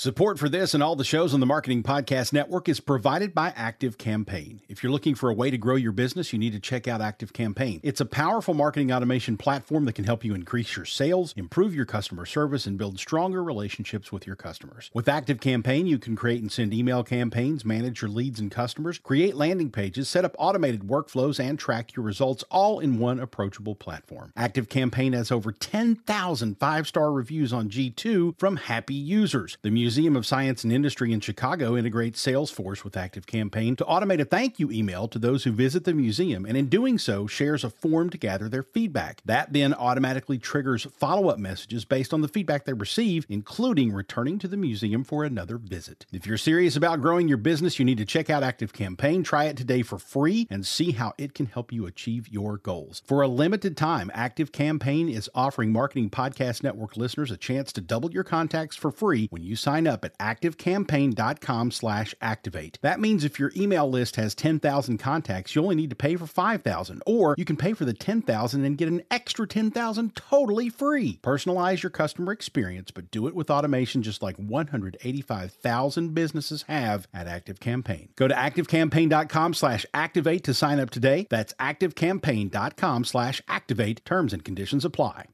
Support for this and all the shows on the Marketing Podcast Network is provided by ActiveCampaign. If you're looking for a way to grow your business, you need to check out ActiveCampaign. It's a powerful marketing automation platform that can help you increase your sales, improve your customer service, and build stronger relationships with your customers. With ActiveCampaign, you can create and send email campaigns, manage your leads and customers, create landing pages, set up automated workflows, and track your results all in one approachable platform. ActiveCampaign has over 10,000 five-star reviews on G2 from happy users. The Museum of Science and Industry in Chicago integrates Salesforce with ActiveCampaign to automate a thank you email to those who visit the museum, and in doing so, shares a form to gather their feedback. That then automatically triggers follow-up messages based on the feedback they receive, including returning to the museum for another visit. If you're serious about growing your business, you need to check out ActiveCampaign. Try it today for free and see how it can help you achieve your goals. For a limited time, ActiveCampaign is offering Marketing Podcast Network listeners a chance to double your contacts for free when you sign up at activecampaign.com/activate. That means if your email list has 10,000 contacts, you only need to pay for 5,000, or you can pay for the 10,000 and get an extra 10,000 totally free. Personalize your customer experience, but do it with automation just like 185,000 businesses have at ActiveCampaign. Go to activecampaign.com/activate to sign up today. That's activecampaign.com/activate. Terms and conditions apply.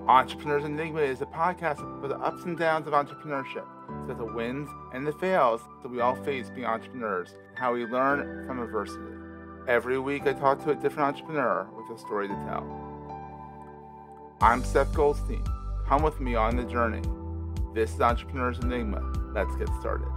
Entrepreneurs Enigma is a podcast for the ups and downs of entrepreneurship. So the wins and the fails that we all face being entrepreneurs, how we learn from adversity. Every week I talk to a different entrepreneur with a story to tell. I'm Seth Goldstein. Come with me on the journey. This is Entrepreneurs Enigma. Let's get started.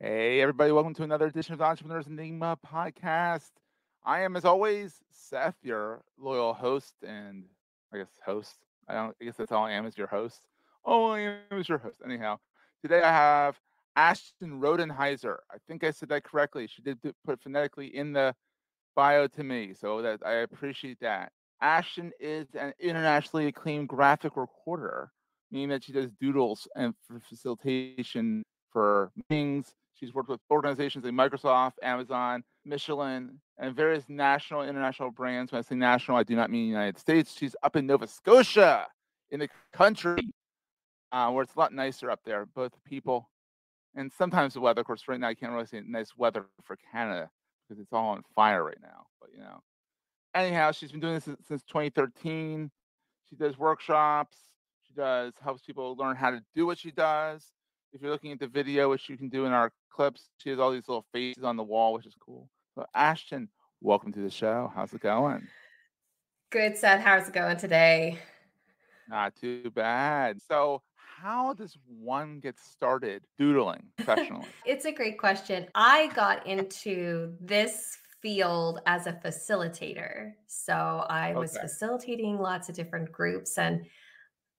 Hey, everybody, welcome to another edition of the Entrepreneurs Enigma podcast. I am, as always, Seth, your loyal host and, host. I guess that's all I am, is your host. Oh, I am is your host. Anyhow, today I have Ashton Rodenhiser. I think I said that correctly. She did put phonetically in the bio to me, so that I appreciate that. Ashton is an internationally acclaimed graphic recorder, meaning that she does doodles and for facilitation for meetings. She's worked with organizations like Microsoft, Amazon, Michelin, and various national and international brands. When I say national, I do not mean United States. She's up in Nova Scotia, in the country, where it's a lot nicer up there, both people and sometimes the weather. Of course, right now I can't really say nice weather for Canada because it's all on fire right now. But anyhow, she's been doing this since 2013. She does workshops. She helps people learn how to do what she does. If you're looking at the video, which you can do in our clips, she has all these little faces on the wall, which is cool. So Ashton, welcome to the show. How's it going? Good, Seth. How's it going today? Not too bad. So how does one get started doodling professionally? It's a great question. I got into this field as a facilitator. So I was facilitating lots of different groups, and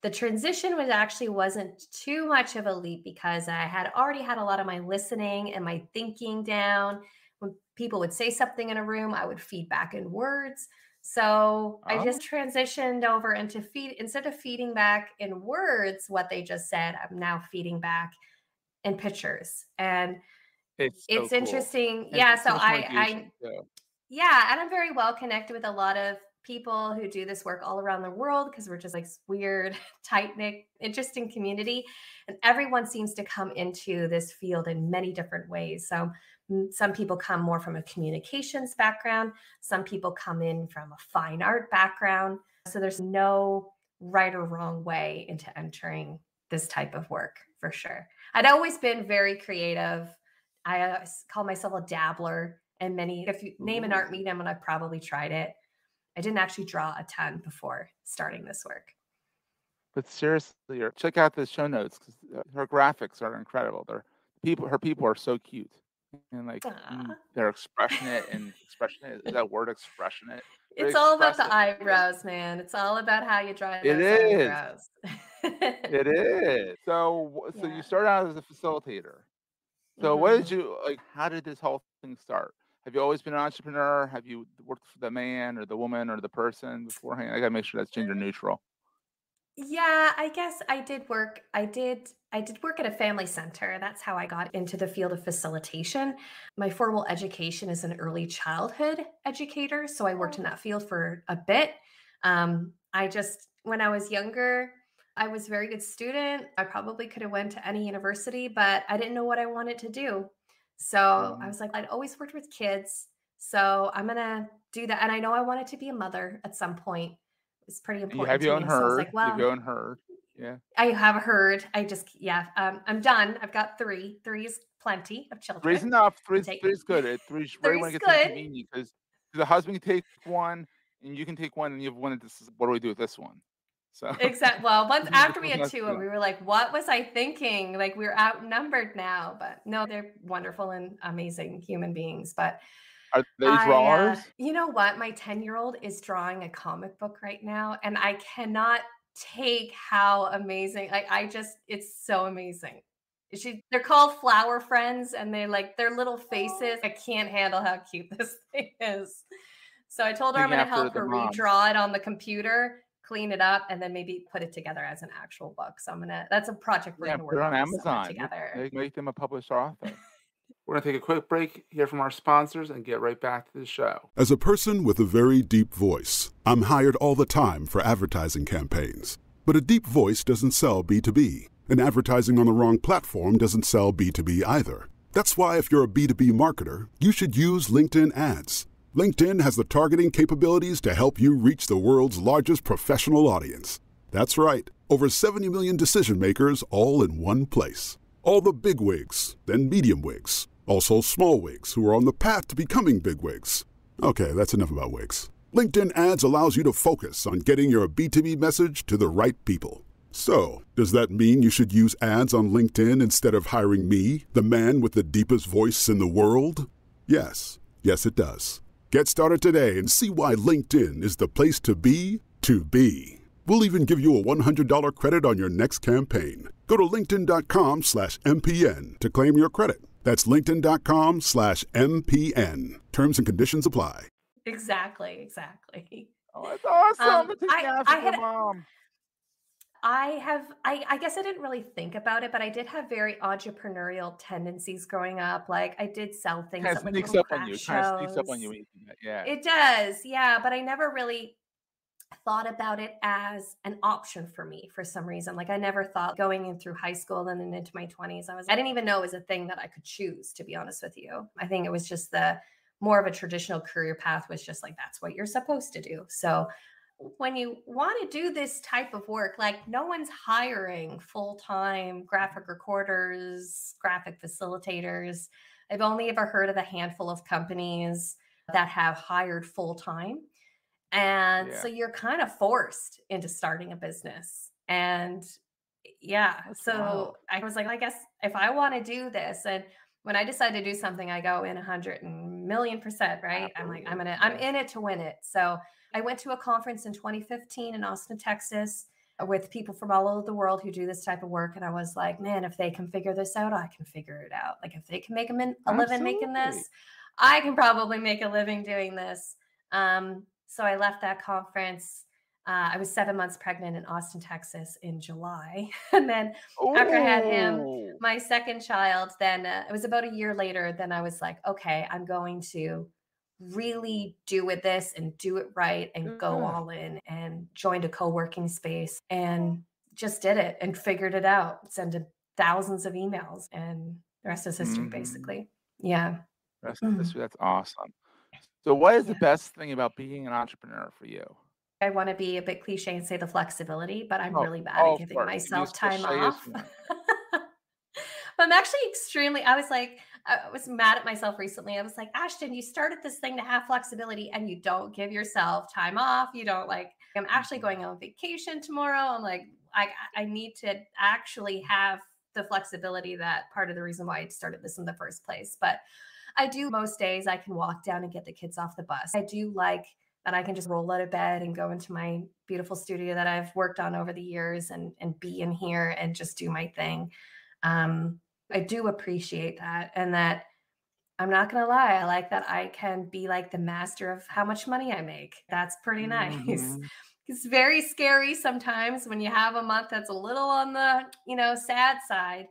the transition wasn't too much of a leap because I had already had a lot of my listening and my thinking down. When people would say something in a room, I would feed back in words. So I just transitioned over into instead of feeding back in words what they just said, I'm now feeding back in pictures. And it's cool. Interesting. And yeah. So and I'm very well connected with a lot of people who do this work all around the world because we're just like weird, tight-knit, interesting community. And everyone seems to come into this field in many different ways. So some people come more from a communications background. Some people come in from a fine art background. So there's no right or wrong way into entering this type of work, for sure. I'd always been very creative. I call myself a dabbler. And if you name an art medium, and I've probably tried it. I didn't actually draw a ton before starting this work. But seriously, check out the show notes because her graphics are incredible. Her people are so cute, and they're expressionate and expressionate. Is that word expressionate? It's all about the eyebrows, man. It's all about how you draw those eyebrows. It is. So you started out as a facilitator. So what did you like? How did this whole thing start? Have you always been an entrepreneur? Have you worked for the man or the woman or the person beforehand? I gotta make sure that's gender neutral. Yeah, I guess I did work. I I did work at a family center. That's how I got into the field of facilitation. My formal education is an early childhood educator. So I worked in that field for a bit. When I was younger, I was a very good student. I probably could have went to any university, but I didn't know what I wanted to do. So I was like, I'd always worked with kids. So I'm going to do that. And I know I wanted to be a mother at some point. It was pretty important. You have your own to me. So I was herd. like, well, you have your own herd. Yeah. I have a herd. I'm done. I've got 3. 3 is plenty of children. 3's enough. 3's good. 3's right when it gets inconvenient because the husband can take one and you can take one and you have one. What do we do with this one? So exactly. Well, once after we had 2, and we were like, what was I thinking? Like we're outnumbered now, but no, they're wonderful and amazing human beings. But are they drawers? You know what? My 10-year-old is drawing a comic book right now, and I cannot take how amazing. It's so amazing. They're called Flower Friends, and they're little faces. I can't handle how cute this thing is. So I told her I'm going to help her redraw it on the computer, clean it up, and then maybe put it together as an actual book. So that's a project we're going to work on Amazon together. Make them a published author. We're going to take a quick break, hear from our sponsors, and get right back to the show. As a person with a very deep voice, I'm hired all the time for advertising campaigns. But a deep voice doesn't sell B2B, and advertising on the wrong platform doesn't sell B2B either. That's why if you're a B2B marketer, you should use LinkedIn ads. LinkedIn has the targeting capabilities to help you reach the world's largest professional audience. That's right, over 70 million decision makers all in one place. All the big wigs, then medium wigs, also small wigs who are on the path to becoming big wigs. Okay, that's enough about wigs. LinkedIn ads allows you to focus on getting your B2B message to the right people. So, does that mean you should use ads on LinkedIn instead of hiring me, the man with the deepest voice in the world? Yes, it does. Get started today and see why LinkedIn is the place to be to be. We'll even give you a $100 credit on your next campaign. Go to linkedin.com/MPN to claim your credit. That's linkedin.com/MPN. Terms and conditions apply. Exactly. Oh, that's awesome. Mom. I guess I didn't really think about it, but I did have very entrepreneurial tendencies growing up. Like I did sell things. Kind of sneaks up on you. Yeah. It does. Yeah. But I never really thought about it as an option for me for some reason. Like I never thought going in through high school and then into my 20s, I didn't even know it was a thing that I could choose, to be honest with you. I think it was just more of a traditional career path was just like, that's what you're supposed to do. So when you want to do this type of work, like no one's hiring full-time graphic recorders, graphic facilitators. I've only ever heard of a handful of companies that have hired full-time. And so you're kind of forced into starting a business. And I was like, I guess if I want to do this, and when I decide to do something, I go in 100,000,000%, right? Absolutely. I'm in it to win it. So I went to a conference in 2015 in Austin, Texas, with people from all over the world who do this type of work. And I was like, man, if they can figure this out, I can figure it out. Like if they can make a living making this, I can probably make a living doing this. So I left that conference. I was 7 months pregnant in Austin, Texas in July. And then after I had him, my second child, then it was about a year later, then I was like, okay, I'm going to really do with this and do it right and go all in, and joined a co-working space and just did it and figured it out, sent thousands of emails, and the rest is history, basically. Yeah. Rest of history. That's awesome. So what is the best thing about being an entrepreneur for you? I want to be a bit cliche and say the flexibility, but I'm really bad at giving myself time off. I'm actually I was mad at myself recently. I was like, Ashton, you started this thing to have flexibility and you don't give yourself time off. You don't I'm actually going on vacation tomorrow. I'm like, I need to actually have the flexibility. That part of the reason why I started this in the first place. But I do most days I can walk down and get the kids off the bus. I do like that I can just roll out of bed and go into my beautiful studio that I've worked on over the years and be in here and just do my thing. I do appreciate that. And that I'm not going to lie. I like that I can be like the master of how much money I make. That's pretty nice. It's very scary sometimes when you have a month that's a little on the, sad side.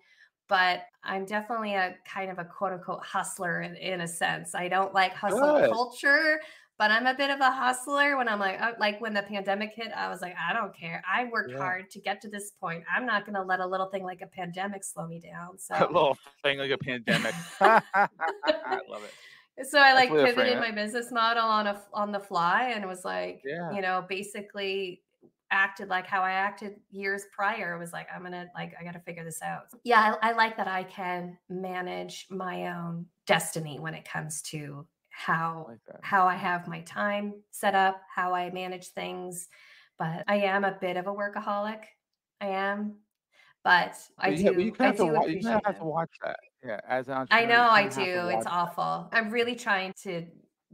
But I'm definitely a kind of a quote unquote hustler in a sense. I don't like hustle culture, but I'm a bit of a hustler. When I'm like when the pandemic hit, I was like, I don't care. I worked hard to get to this point. I'm not going to let a little thing like a pandemic slow me down. So a little thing like a pandemic. I love it. So I pivoted my business model on the fly and was like, basically acted like how I acted years prior. It was like, I got to figure this out. Yeah, I like that I can manage my own destiny when it comes to how I have my time set up, how I manage things. But I am a bit of a workaholic. I am. But you have to watch that. Yeah, as an entrepreneur. I know I do. It's awful. I'm really trying to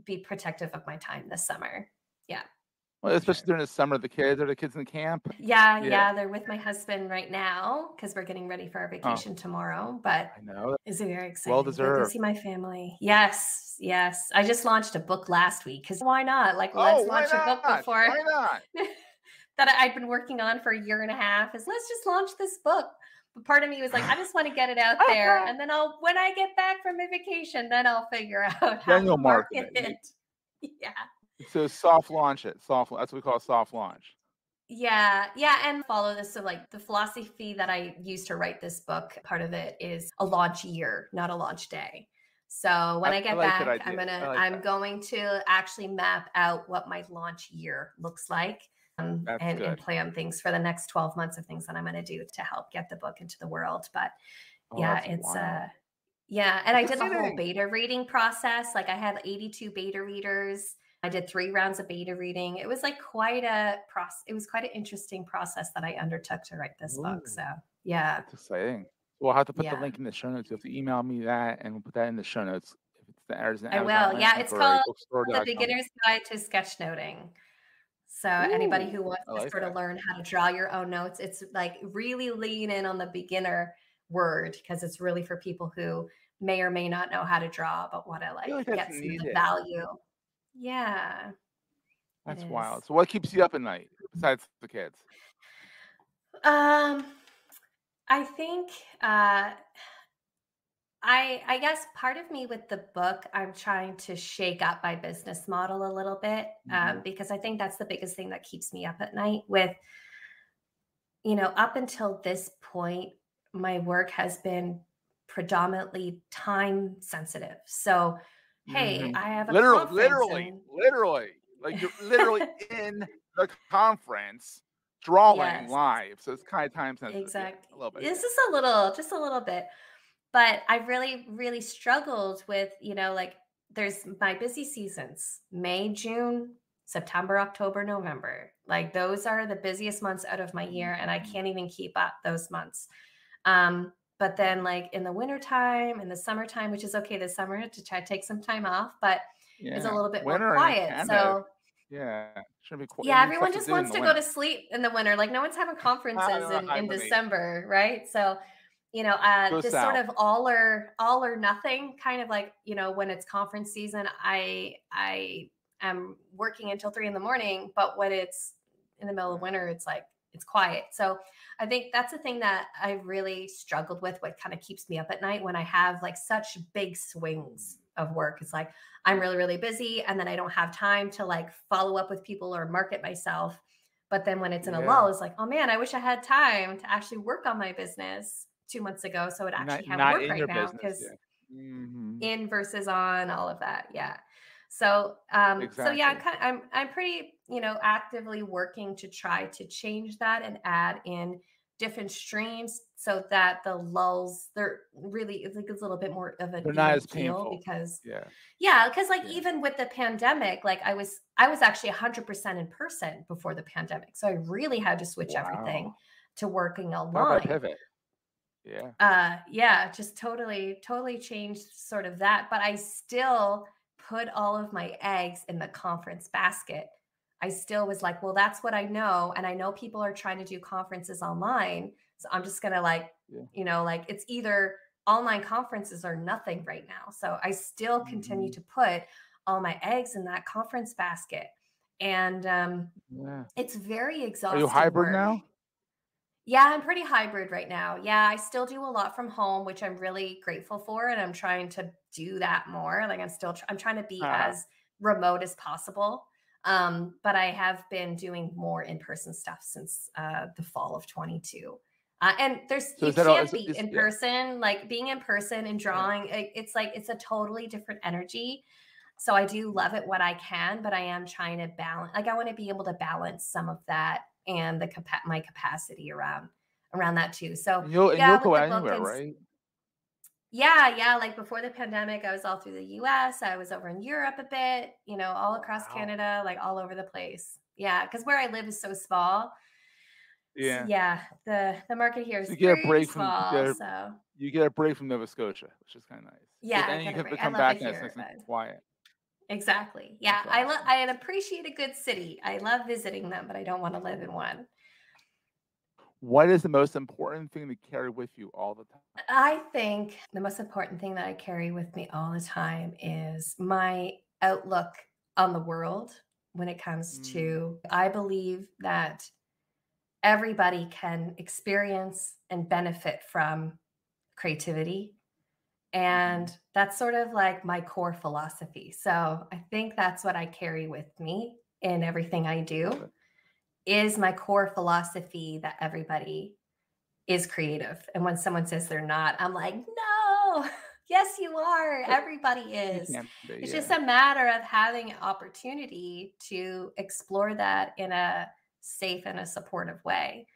be protective of my time this summer. Yeah. Well, especially during the summer, the kids in camp. Yeah, they're with my husband right now because we're getting ready for our vacation tomorrow. But I know it's very exciting. Well deserved. To see my family. Yes. I just launched a book last week because why not? Like, let's launch a book before. Why not? That I've been working on for a year and a half. Let's just launch this book. But part of me was like, I just want to get it out there, and then when I get back from my vacation, then I'll figure out how to market it. Yeah. So soft launch it. That's what we call a soft launch. Yeah, and follow this. So like the philosophy that I used to write this book, part of it is a launch year, not a launch day. So when I get back, I'm going to actually map out what my launch year looks like. And plan things for the next 12 months of things that I'm going to do to help get the book into the world. But it's wild. And I did the whole beta reading process. Like I had 82 beta readers. I did 3 rounds of beta reading. It was like quite an interesting process that I undertook to write this book. So yeah. That's exciting. We'll have to put the link in the show notes. You have to email me that and we'll put that in the show notes. If it's I will. Yeah, it's called The Beginner's Guide to Sketchnoting. So anybody who wants to sort of learn how to draw your own notes, it's like really lean in on the beginner word because it's really for people who may or may not know how to draw, but want to get some of the value. Yeah. That's wild. So what keeps you up at night besides the kids? I think I guess part of me with the book, I'm trying to shake up my business model a little bit because I think that's the biggest thing that keeps me up at night with, up until this point, my work has been predominantly time sensitive. So, hey, I have a literally, like you're literally in the conference drawing live. So it's kind of time sensitive. Exactly. A little bit. This is just a little bit. But I really, really struggled with, there's my busy seasons, May, June, September, October, November. Like those are the busiest months out of my year. And I can't even keep up those months. But then like in the wintertime, in the summertime, which is okay this summer to try to take some time off, but it's a little bit more quiet. So shouldn't be quiet. Yeah, everyone just wants to go to sleep in the winter. Like no one's having conferences in December, right? So this sort of all or nothing kind of like, when it's conference season, I am working until 3 a.m, but when it's in the middle of winter, it's like, it's quiet. So I think that's the thing that I really struggled with, what kind of keeps me up at night when I have like such big swings of work. It's like, I'm really, really busy. And then I don't have time to like follow up with people or market myself. But then when it's in a lull, it's like, oh man, I wish I had time to actually work on my business 2 months ago, so it actually have work right now because in versus on, all of that. Yeah. So so yeah, I'm pretty actively working to try to change that and add in different streams so that the lulls, they're really, it's like a little bit more of a not as painful because because even with the pandemic, like I was actually 100% in person before the pandemic, so I really had to switch everything to working online. Pivot. Just totally changed sort of that. But I still put all of my eggs in the conference basket. I still was like, well, that's what I know. And I know people are trying to do conferences online. So I'm just going to like it's either online conferences or nothing right now. So I still continue to put all my eggs in that conference basket. And it's very exhausting. Are you hybrid work. now? Yeah, I'm pretty hybrid right now. Yeah, I still do a lot from home, which I'm really grateful for. And I'm trying to do that more. Like I'm trying to be as remote as possible. But I have been doing more in-person stuff since the fall of 22. And you can't beat in person, like being in person and drawing. It's like, it's a totally different energy. So I do love it when I can, but I am trying to balance, like I want to be able to balance some of that and my capacity around that too. So you'll go anywhere, right? Yeah. Like before the pandemic, I was all through the US. I was over in Europe a bit, all across Canada, like all over the place. Yeah. Cause where I live is so small. Yeah. So, yeah. The market here is very small. So you get a break from Nova Scotia, which is kind of nice. Yeah. And you can come back and it's nice and quiet. Exactly. Yeah. Awesome. I appreciate a good city. I love visiting them, but I don't want to live in one. What is the most important thing to carry with you all the time? I think the most important thing that I carry with me all the time is my outlook on the world when it comes to, I believe that everybody can experience and benefit from creativity. And that's sort of like my core philosophy. So I think that's what I carry with me in everything I do, is my core philosophy that everybody is creative. And when someone says they're not, I'm like, no, yes, you are. Everybody is. It's just a matter of having opportunity to explore that in a safe and a supportive way.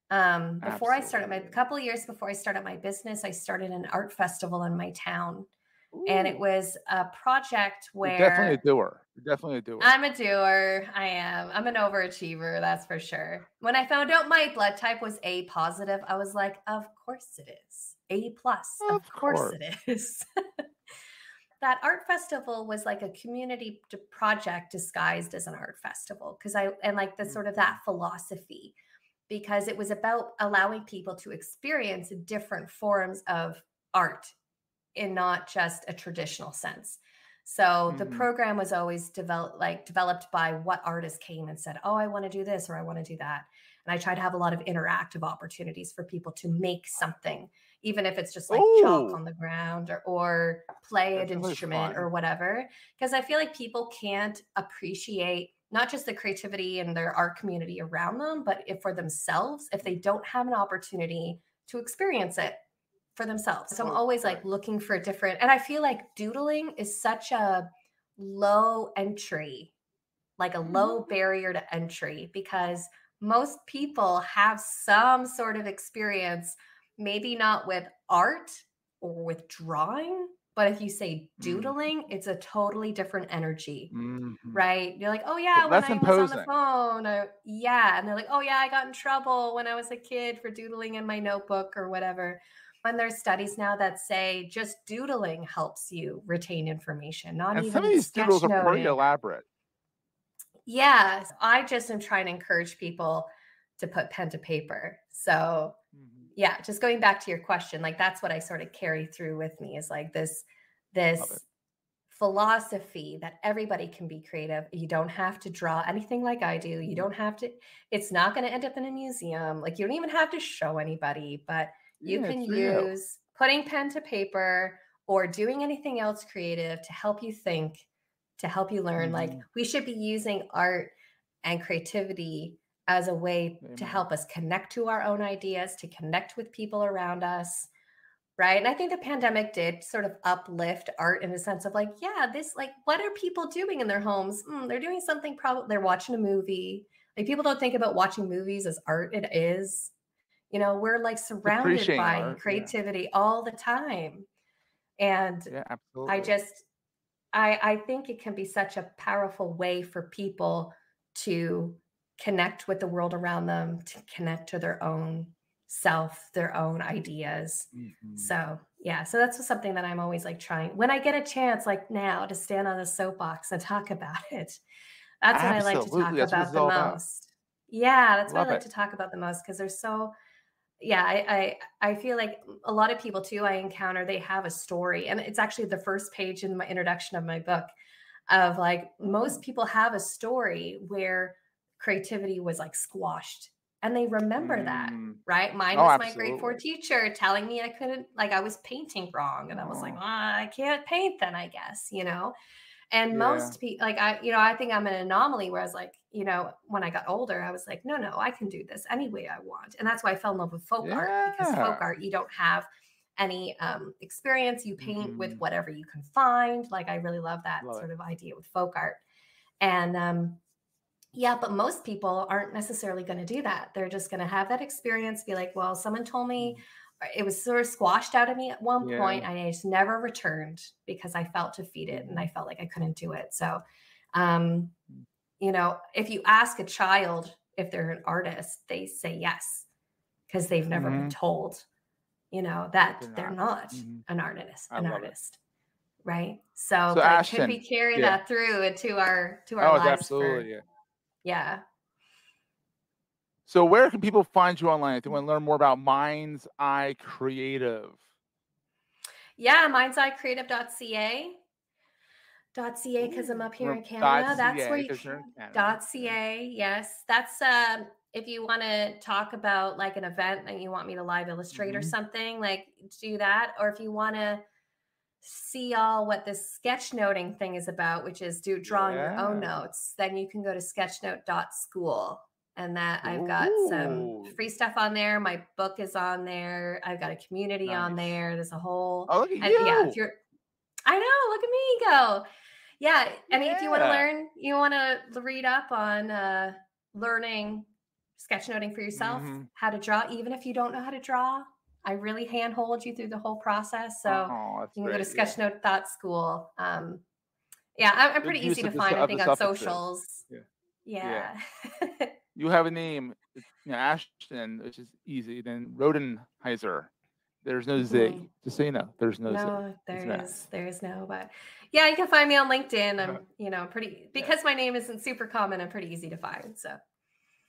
Before I started a couple of years before I started my business, I started an art festival in my town. Ooh. And it was a project where You're definitely a doer. I'm a doer. I am. I'm an overachiever. That's for sure. When I found out my blood type was A positive, I was like, of course it is. A plus. Of course it is. That art festival was like a community project disguised as an art festival. Sort of that philosophy, because it was about allowing people to experience different forms of art in not just a traditional sense. So the program was always developed by what artist came and said, oh, I want to do this or I want to do that. And I try to have a lot of interactive opportunities for people to make something, even if it's just like chalk on the ground or play an instrument or whatever. Because I feel like people can't appreciate not just the creativity in their art community around them, but for themselves, if they don't have an opportunity to experience it for themselves. So I'm always like looking for different, and I feel like doodling is such a low entry, like a low barrier to entry, because most people have some sort of experience, maybe not with art or with drawing, but if you say doodling, it's a totally different energy, right? You're like, oh yeah, when I was on the phone, and they're like, oh yeah, I got in trouble when I was a kid for doodling in my notebook or whatever. And there's studies now that say just doodling helps you retain information, not even some of these doodles are pretty elaborate. Yeah, I just am trying to encourage people to put pen to paper. So yeah, just going back to your question, like that's what I sort of carry through with me, is like this philosophy that everybody can be creative. You don't have to draw anything like I do. You don't have to, it's not going to end up in a museum. Like you don't even have to show anybody, but you can use putting pen to paper or doing anything else creative to help you think, to help you learn. Like we should be using art and creativity as a way to help us connect to our own ideas, to connect with people around us, right? And I think the pandemic did sort of uplift art in the sense of like, yeah, this, like, what are people doing in their homes? They're doing something, probably they're watching a movie. Like people don't think about watching movies as art. It is, we're like surrounded by art, creativity all the time. And absolutely. I think it can be such a powerful way for people to connect with the world around them, to connect to their own self, their own ideas. So yeah, so that's something that I'm always like trying, when I get a chance, like now, to stand on a soapbox and talk about it. That's what I like to talk about the most. Yeah, that's what I like to talk about the most, because there's so, I feel like a lot of people too I encounter, they have a story, and it's actually the first page in my introduction of my book. of like, most people have a story where creativity was like squashed, and they remember that, right? Mine was my grade 4 teacher telling me I couldn't, like, I was painting wrong. And I was like, well, I can't paint then, I guess, you know? And most people, like, I think I'm an anomaly, where I was like, you know, when I got older, I was like, no, I can do this any way I want. And that's why I fell in love with folk art, because folk art, you don't have any experience. You paint with whatever you can find. Like, I really love that sort of idea with folk art. And but most people aren't necessarily going to do that. They're just going to have that experience, be like, well, someone told me, it was sort of squashed out of me at one point. And I just never returned because I felt defeated and I felt like I couldn't do it. So, you know, if you ask a child if they're an artist, they say yes, because they've never been told, you know, that they're not an artist, right? So like, Ashton, can we carry that through into our lives? Absolutely. Yeah. So where can people find you online if they want to learn more about Mind's Eye Creative? Yeah, mindseyeCreative.ca. Because I'm up here in Canada. That's where you .ca. Yes, that's if you want to talk about like an event and you want me to live illustrate or something, like, do that. Or if you want to see all what this sketchnoting thing is about, which is drawing your own notes, then you can go to sketchnote.school. And that I've got some free stuff on there. My book is on there. I've got a community on there. There's a whole look at you. Yeah, I know, look at me go. Yeah. I mean, if you want to learn, you want to read up on learning sketchnoting for yourself, how to draw, even if you don't know how to draw. I really handhold you through the whole process. So you can go to sketchnote.school. I'm pretty easy to find, I think, on socials. Yeah. You have a name, Ashton, which is easy. Then Rodenhiser. There's no Z. Just so you know, there's no Z. There is no, but yeah, you can find me on LinkedIn. I'm, you know, pretty, because my name isn't super common, I'm pretty easy to find. So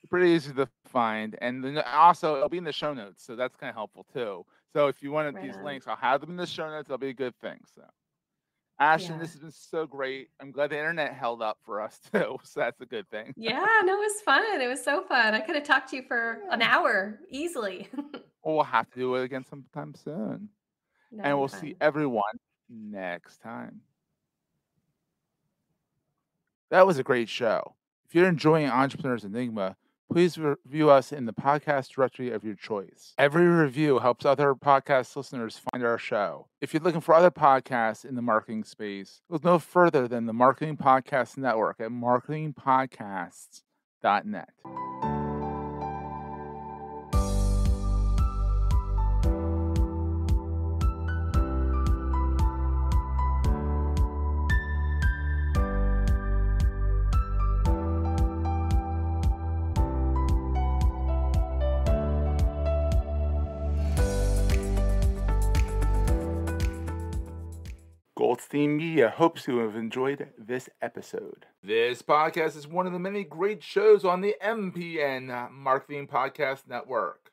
pretty easy to find. And then also it'll be in the show notes. So that's kind of helpful too. So if you wanted these links, I'll have them in the show notes. That'll be a good thing. So Ashton, this has been so great. I'm glad the internet held up for us too. So that's a good thing. Yeah, no, it was fun. It was so fun. I could have talked to you for an hour easily. Well, we'll have to do it again sometime soon. And we'll see everyone next time. That was a great show. If you're enjoying Entrepreneur's Enigma, please review us in the podcast directory of your choice. Every review helps other podcast listeners find our show. If you're looking for other podcasts in the marketing space, look no further than the Marketing Podcast Network at marketingpodcasts.net. Goldstein Media hopes you have enjoyed this episode. This podcast is one of the many great shows on the MPN Marketing Podcast Network.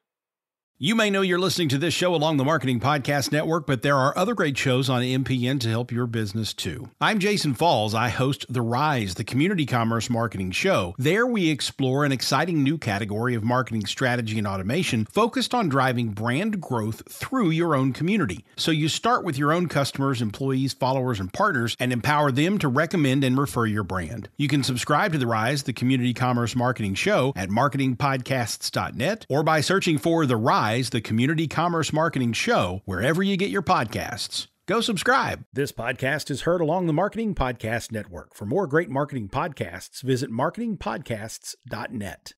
You may know you're listening to this show along the Marketing Podcast Network, but there are other great shows on MPN to help your business too. I'm Jason Falls. I host The Rise, the community commerce marketing show. There we explore an exciting new category of marketing strategy and automation focused on driving brand growth through your own community. So you start with your own customers, employees, followers, and partners and empower them to recommend and refer your brand. You can subscribe to The Rise, the community commerce marketing show at marketingpodcasts.net or by searching for The Rise, the community commerce marketing show, wherever you get your podcasts. Go subscribe. This podcast is heard along the Marketing Podcast Network. For more great marketing podcasts, visit marketingpodcasts.net.